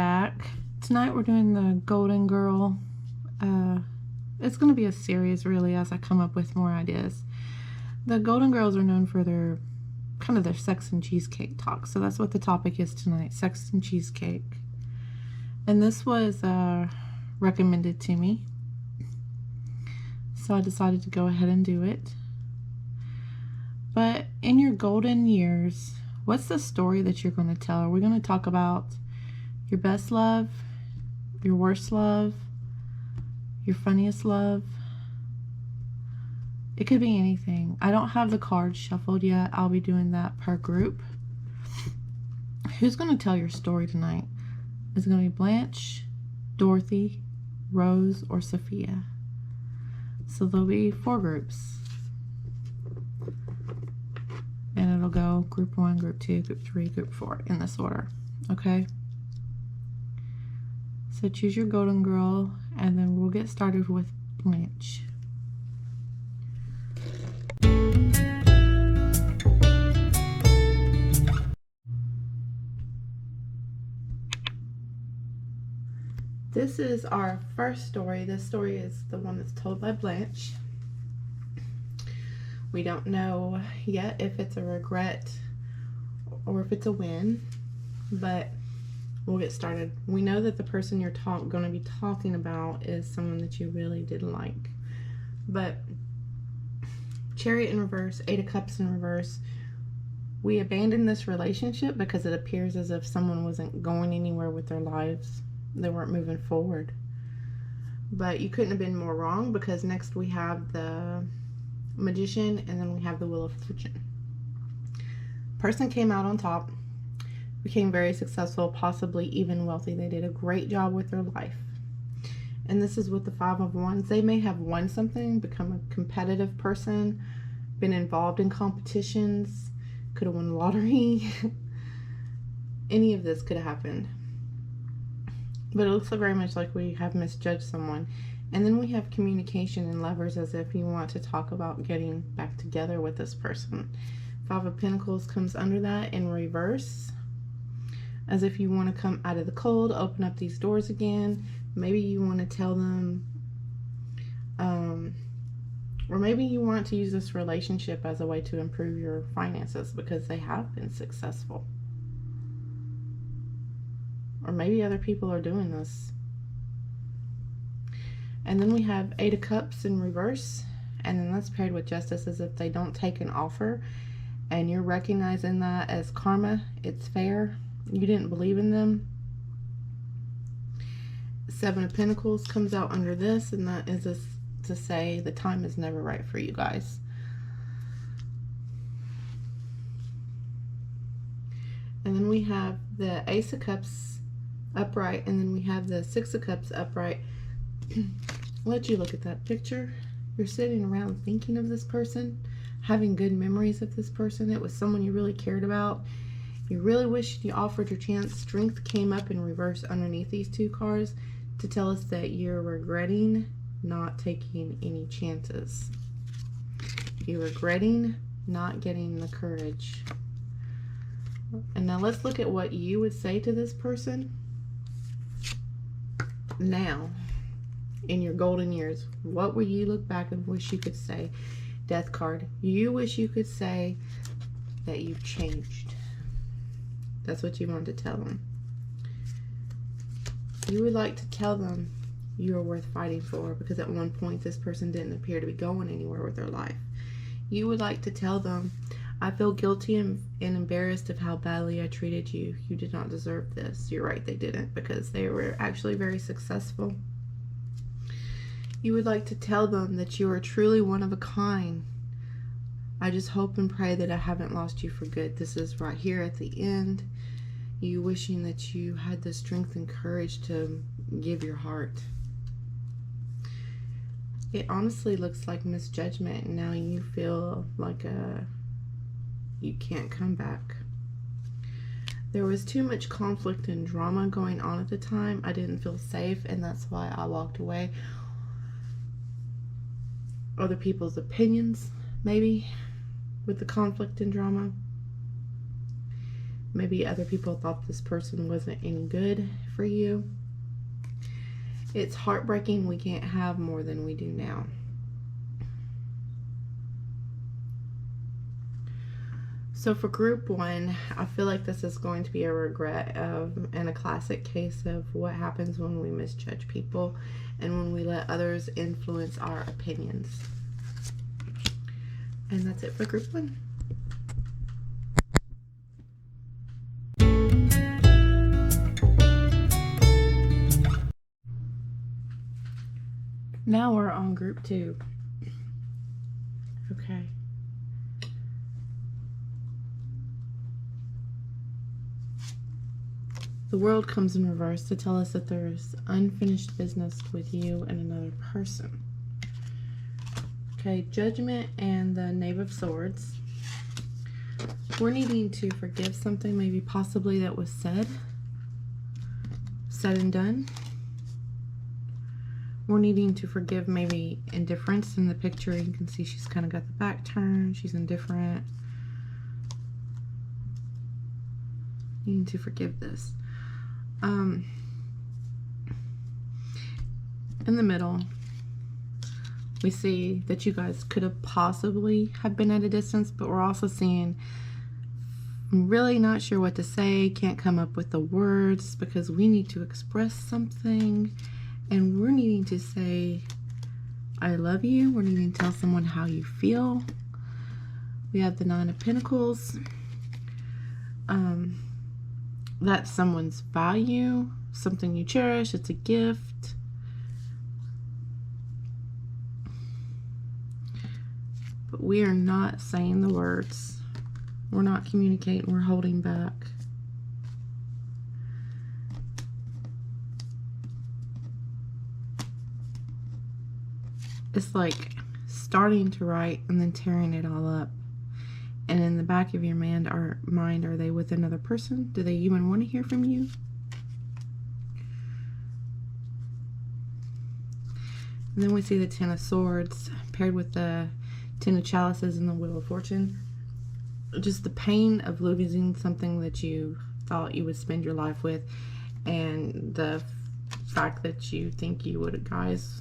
back. Tonight we're doing the Golden Girl. It's going to be a series really as I come up with more ideas. The Golden Girls are known for their sex and cheesecake talk. So that's what the topic is tonight, sex and cheesecake. And this was recommended to me. So I decided to go ahead and do it. But in your golden years, what's the story that you're going to tell? Are we going to talk about your best love, your worst love, your funniest love? It could be anything. I don't have the cards shuffled yet. I'll be doing that per group. Who's going to tell your story tonight? Is it going to be Blanche, Dorothy, Rose, or Sophia? So there'll be 4 groups. And it'll go group 1, group 2, group 3, group 4 in this order. Okay? So choose your golden girl, and then we'll get started with Blanche. This is our first story. This story is the one that's told by Blanche. We don't know yet if it's a regret or if it's a win, but we'll get started. We know that the person you're going to be talking about is someone that you really didn't like. But Chariot in reverse, 8 of Cups in reverse. We abandoned this relationship because it appears as if someone wasn't going anywhere with their lives. They weren't moving forward. But you couldn't have been more wrong, because next we have the Magician, and then we have the Wheel of Fortune. Person came out on top, became very successful, possibly even wealthy. They did a great job with their life. And this is with the 5 of Wands. They may have won something, become a competitive person, been involved in competitions, could have won the lottery. Any of this could have happened. But it looks very much like we have misjudged someone. And then we have communication and Lovers, as if you want to talk about getting back together with this person. 5 of Pentacles comes under that in reverse, as if you want to come out of the cold, open up these doors again. Maybe you want to tell them, or maybe you want to use this relationship as a way to improve your finances because they have been successful. Or maybe other people are doing this. And then we have 8 of Cups in reverse, and then that's paired with Justice, as if they don't take an offer and you're recognizing that as karma. It's fair. You didn't believe in them. 7 of Pentacles comes out under this, and that is to say the time is never right for you guys. And then we have the Ace of Cups upright, and then we have the 6 of Cups upright. Let you look at that picture. You're sitting around thinking of this person, having good memories of this person. It was someone you really cared about. You really wished you offered your chance. Strength came up in reverse underneath these 2 cards to tell us that you're regretting not taking any chances. You're regretting not getting the courage. And now let's look at what you would say to this person now. In your golden years, what will you look back and wish you could say? Death card. You wish you could say that you've changed. That's what you want to tell them. You would like to tell them you are worth fighting for, because at one point this person didn't appear to be going anywhere with their life. You would like to tell them, I feel guilty and embarrassed of how badly I treated you. You did not deserve this. You're right, they didn't, because they were actually very successful. You would like to tell them that you are truly one of a kind. I just hope and pray that I haven't lost you for good. This is right here at the end. You wishing that you had the strength and courage to give your heart. It honestly looks like misjudgment, and now you feel like you can't come back. There was too much conflict and drama going on at the time. I didn't feel safe, and that's why I walked away. Other people's opinions, maybe, with the conflict and drama. Maybe other people thought this person wasn't any good for for you. It's heartbreaking we can't have more than we do now. So for group 1, I feel like this is going to be a regret and a classic case of what happens when we misjudge people and when we let others influence our opinions. And that's it for group 1. Now we're on group 2. Okay. The world comes in reverse to tell us that there's unfinished business with you and another person. Okay, Judgment and the Knave of Swords. We're needing to forgive something maybe possibly that was said and done. We're needing to forgive maybe indifference. In the picture you can see she's kind of got the back turned, she's indifferent. You need to forgive this. In the middle we see that you guys could have possibly have been at a distance, but we're also seeing really not sure what to say, can't come up with the words because we need to express something, and we're needing to say I love you. We're needing to tell someone how you feel. We have the Nine of Pentacles. That's someone's value, something you cherish, it's a gift. But we are not saying the words. We're not communicating, we're holding back. It's like starting to write and then tearing it all up. And in the back of your mind, are they with another person? Do they even want to hear from you? And then we see the Ten of Swords paired with the Ten of Chalices and the Wheel of Fortune. Just the pain of losing something that you thought you would spend your life with, and the fact that you think you would, guys,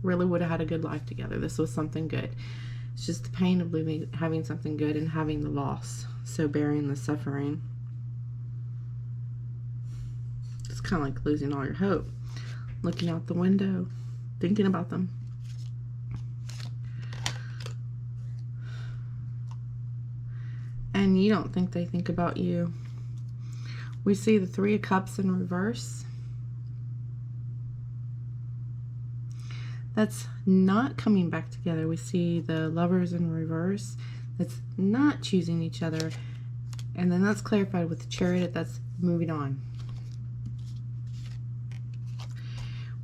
really would have had a good life together. This was something good. It's just the pain of having something good and having the loss. So bearing the suffering. It's kind of like losing all your hope. Looking out the window, thinking about them. And you don't think they think about you. We see the Three of Cups in reverse. That's not coming back together. We see the Lovers in reverse. That's not choosing each other. And then that's clarified with the Chariot. That's moving on.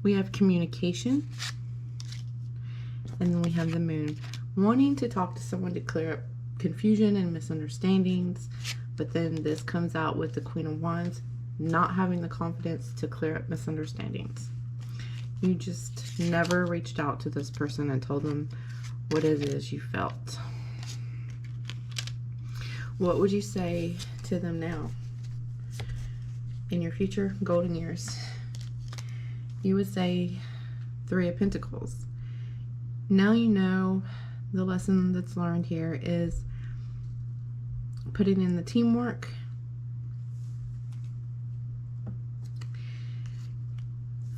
We have communication. And then we have the Moon. Wanting to talk to someone to clear up confusion and misunderstandings. But then this comes out with the Queen of Wands. Not having the confidence to clear up misunderstandings. You just never reached out to this person and told them what it is you felt. What would you say to them now? In your future golden years, you would say Three of Pentacles. Now you know the lesson that's learned here is putting in the teamwork.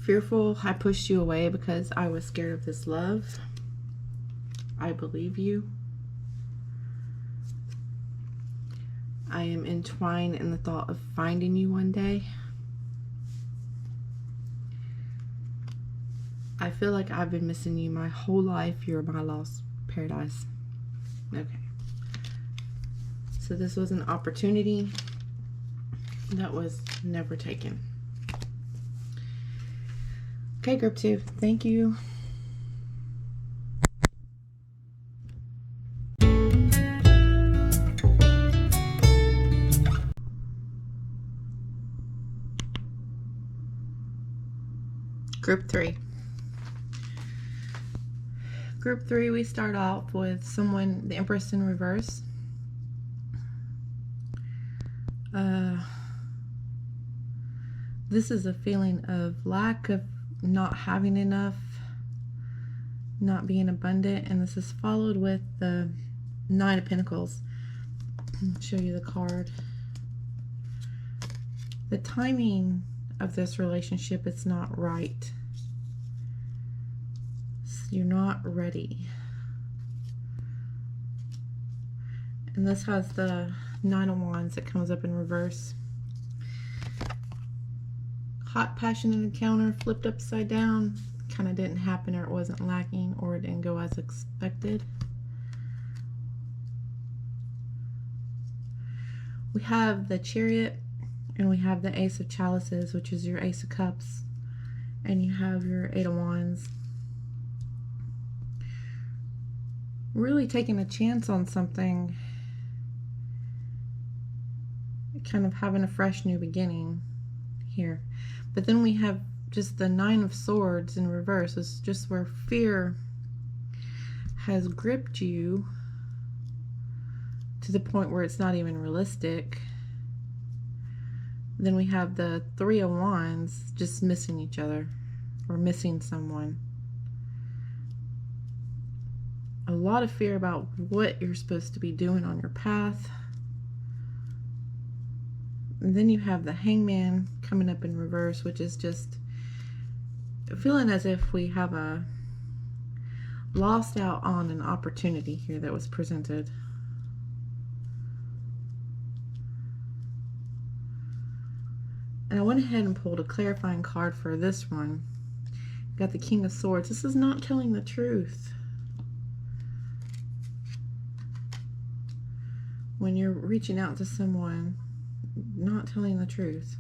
Fearful, I pushed you away because I was scared of this love. I believe you. I am entwined in the thought of finding you one day. I feel like I've been missing you my whole life. You're my lost paradise. Okay. So this was an opportunity that was never taken. Okay, group 2. Thank you. Group 3. Group 3, we start off with someone, the Empress in reverse. this is a feeling of lack of not having enough, not being abundant, and this is followed with the Nine of Pentacles. I'll show you the card. The timing of this relationship is not right. You're not ready. And this has the Nine of Wands that comes up in reverse. Hot passionate encounter flipped upside down. Kind of didn't happen, or it wasn't lacking, or it didn't go as expected. We have the Chariot, and we have the Ace of Chalices, which is your Ace of Cups, and you have your Eight of Wands. Really taking a chance on something, kind of having a fresh new beginning here. But then we have just the Nine of Swords in reverse. It's just where fear has gripped you to the point where it's not even realistic. Then we have the Three of Wands, just missing each other or missing someone. A lot of fear about what you're supposed to be doing on your path. And then you have the Hangman coming up in reverse, which is just feeling as if we have a lost out on an opportunity here that was presented. And I went ahead and pulled a clarifying card for this one. Got the King of Swords. This is not telling the truth. When you're reaching out to someone, not telling the truth.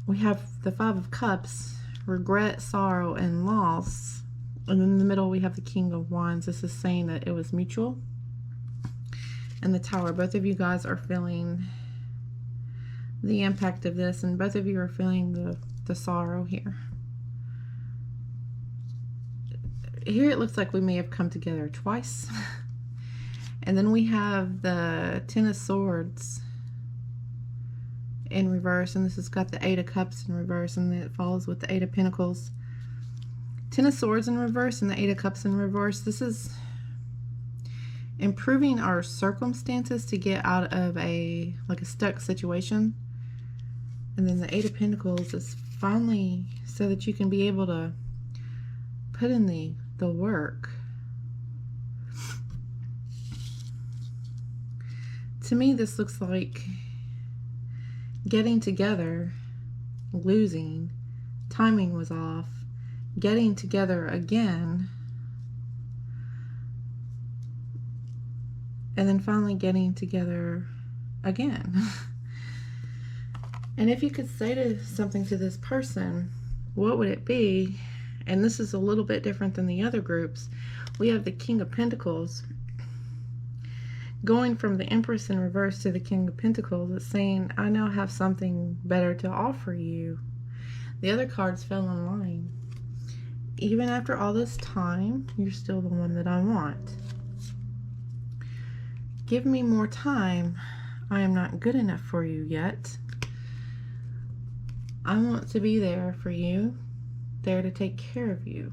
We have the Five of Cups, regret, sorrow, and loss. And in the middle we have the King of Wands. This is saying that it was mutual. And the Tower. Both of you guys are feeling the impact of this, and both of you are feeling the sorrow here. Here it looks like we may have come together twice. And then we have the Ten of Swords in reverse, and this has got the Eight of Cups in reverse, and then it follows with the Eight of Pentacles. Ten of Swords in reverse and the Eight of Cups in reverse. This is improving our circumstances to get out of a stuck situation. And then the Eight of Pentacles is finally so that you can be able to put in the work. To me, this looks like getting together, losing, timing was off, getting together again, and then finally getting together again. And if you could say something to this person, what would it be? And this is a little bit different than the other groups. We have the King of Pentacles. Going from the Empress in reverse to the King of Pentacles, it's saying, I now have something better to offer you. The other cards fell in line. Even after all this time, you're still the one that I want. Give me more time. I am not good enough for you yet. I want to be there for you, there to take care of you.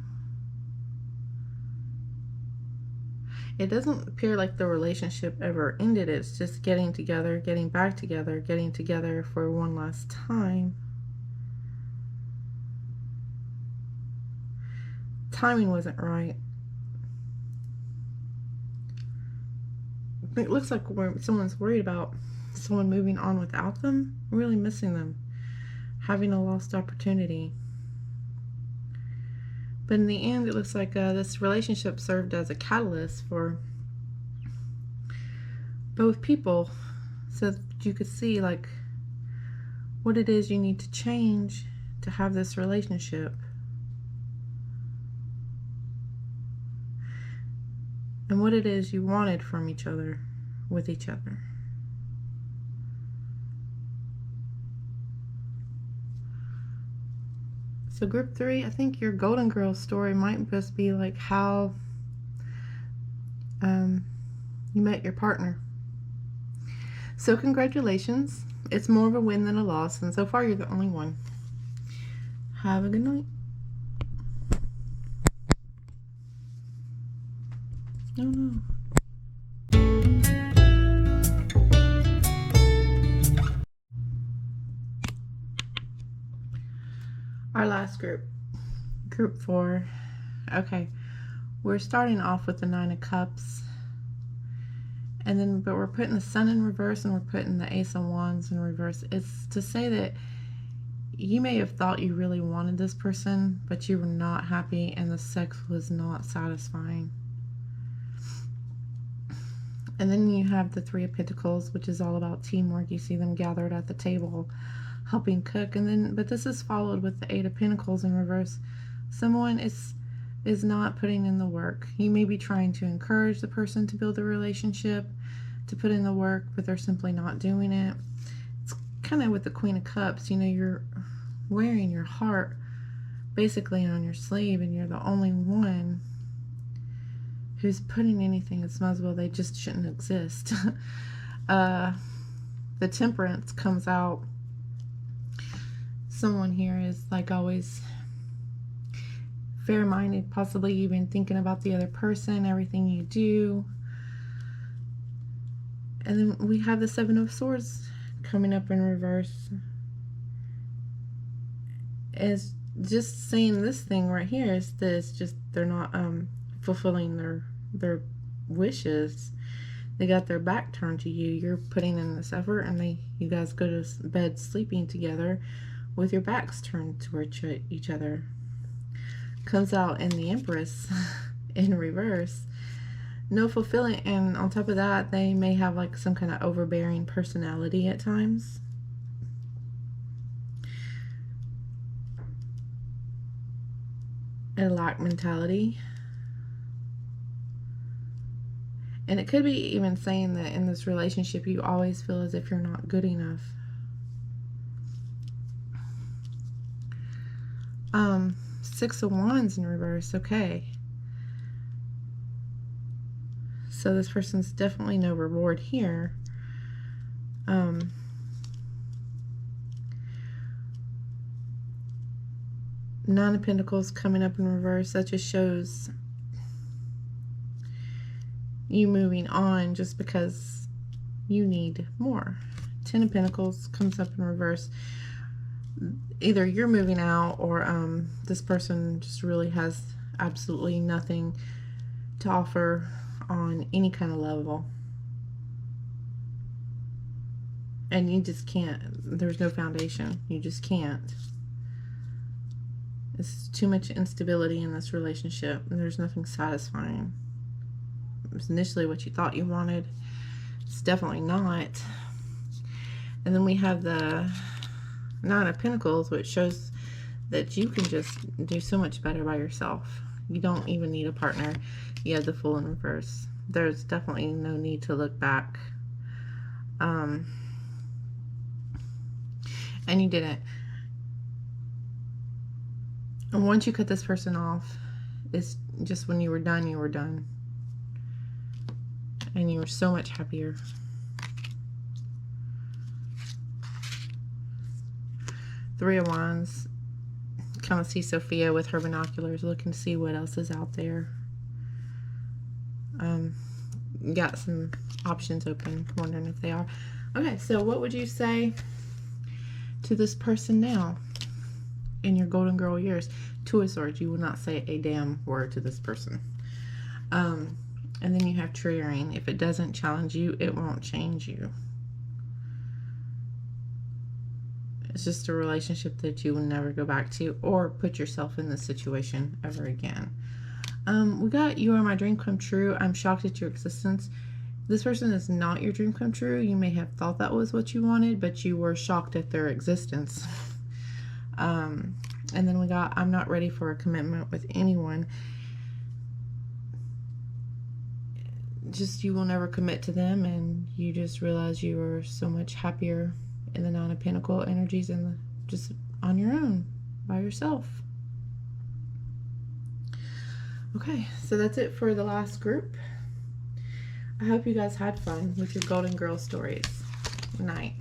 It doesn't appear like the relationship ever ended. It's just getting together, getting back together, getting together for one last time. Timing wasn't right. It looks like someone's worried about someone moving on without them, really missing them, having a lost opportunity. But in the end, it looks like this relationship served as a catalyst for both people, so that you could see like what it is you need to change to have this relationship. And what it is you wanted from each other, with each other. So group 3, I think your Golden Girl story might just be like how you met your partner. So congratulations. it's more of a win than a loss, and so far you're the only one. Have a good night. Oh no. Our last group, group 4. Okay, we're starting off with the 9 of Cups, and then but we're putting the Sun in reverse and we're putting the Ace of Wands in reverse. It's to say that you may have thought you really wanted this person, but you were not happy and the sex was not satisfying. And then you have the 3 of Pentacles, which is all about teamwork. You see them gathered at the table helping cook, and then but this is followed with the 8 of Pentacles in reverse. Someone is not putting in the work. You may be trying to encourage the person to build a relationship, to put in the work, but they're simply not doing it. It's kind of with the Queen of Cups, you know, you're wearing your heart basically on your sleeve, and you're the only one who's putting anything that smells well. They just shouldn't exist. The Temperance comes out. Someone here is like always fair-minded, possibly even thinking about the other person, everything you do. And then we have the 7 of Swords coming up in reverse. Is just saying this thing right here is this, just they're not fulfilling their wishes. They got their back turned to you. You're putting in this effort, and you guys go to bed sleeping together with your backs turned towards each other. Comes out in the Empress in reverse. No fulfilling, and on top of that, they may have like some kind of overbearing personality at times. A lack mentality. And it could be even saying that in this relationship you always feel as if you're not good enough. 6 of Wands in reverse. Okay. So this person's definitely no reward here. 9 of Pentacles coming up in reverse. That just shows you moving on just because you need more. 10 of Pentacles comes up in reverse. Either you're moving out, or this person just really has absolutely nothing to offer on any kind of level, and you just can't. There's no foundation. You just can't. It's too much instability in this relationship, and there's nothing satisfying. It was initially what you thought you wanted. It's definitely not. And then we have the 9 of Pentacles, which shows that you can just do so much better by yourself. You don't even need a partner. You have the Fool in reverse. There's definitely no need to look back. And you didn't. And once you cut this person off, it's just when you were done, you were done. And you were so much happier. Three of Wands. Kind of see Sophia with her binoculars, looking to see what else is out there. Got some options open, wondering if they are. Okay, so what would you say to this person now in your Golden Girl years? 2 of Swords. You will not say a damn word to this person. And then you have triggering. If it doesn't challenge you, it won't change you. It's just a relationship that you will never go back to or put yourself in this situation ever again. We got You Are My Dream Come True. I'm shocked at your existence. This person is not your dream come true. You may have thought that was what you wanted, but you were shocked at their existence. And then we got I'm not ready for a commitment with anyone. Just you will never commit to them, and you just realize you are so much happier in the 9 of Pentacles energies and just on your own by yourself. Okay, so that's it for the last group. I hope you guys had fun with your Golden Girl stories. Good night.